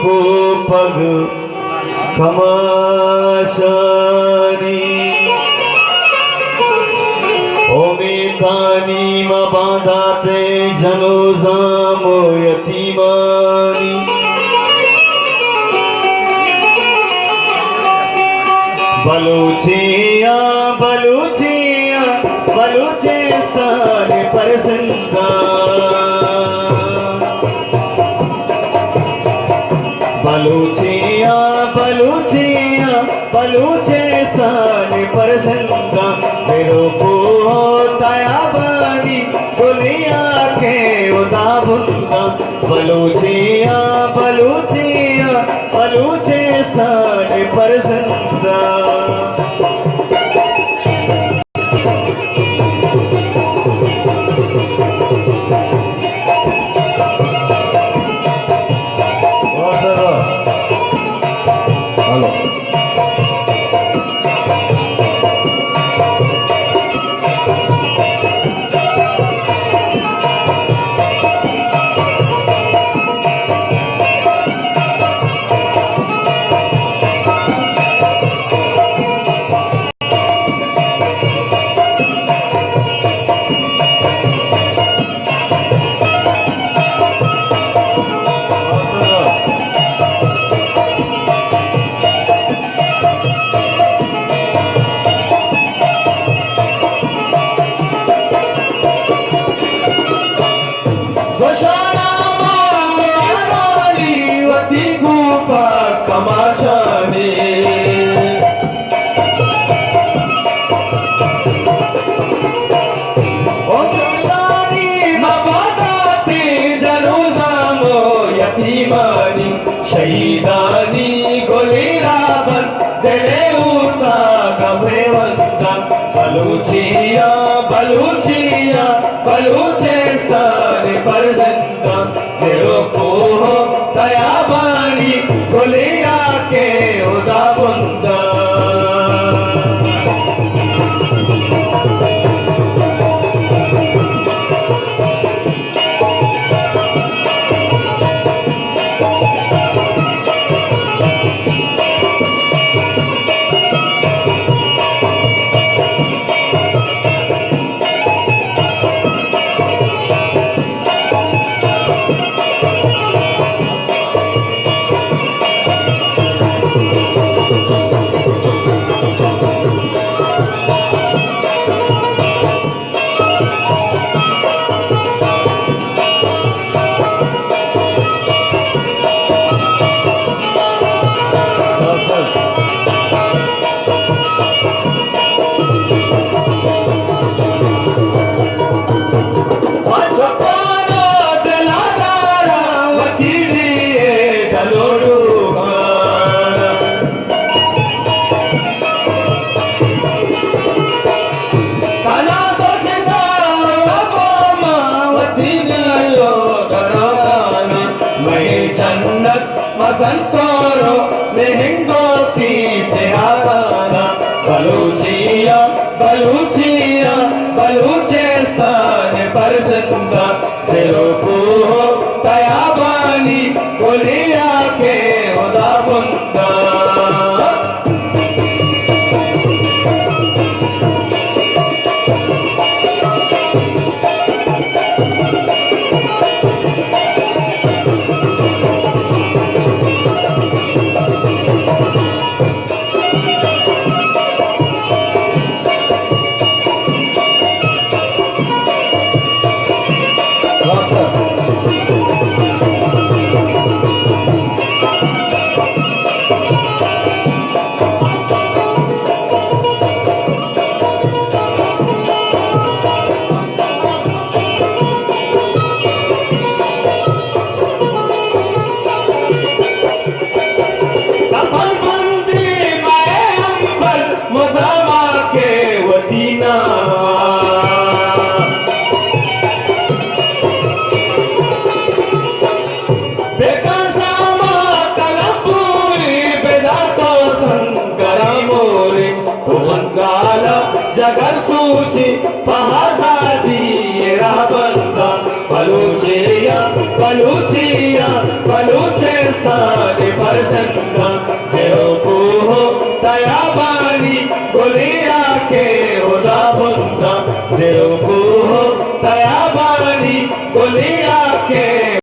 को पग खमाशानी ओमेतानी बांधाते जनोजामो यतीमानी बलूचिया बलूचिया बलूचिस्तान परसंदा बलूचिया बलूचिया बलूचिस्तान परसंदा सिरों को तयाबानी दुनिया के उदाबुंदा बलूचिया बलूचिया बलूचिस्तान परसंदा शहीदानी गोलीराबन दिले उता गभेवंता बलूचिया बलूचिया बलूचिस्तान परसंदा सिरों को तयाबानी गोलिया के उदाबुंदा संतोरो मेहंगो की चेहाराना बलूचिया बलूचिया बलूचिस्तान परसंदा सिरों को तयाबानी गोलिया के उदाबुंदा जगर सूची पहाजादी ये राबंदा बलूचिया बलूचिया बलूचिस्तान फरजंदा से हो तयाबानी गुलिया के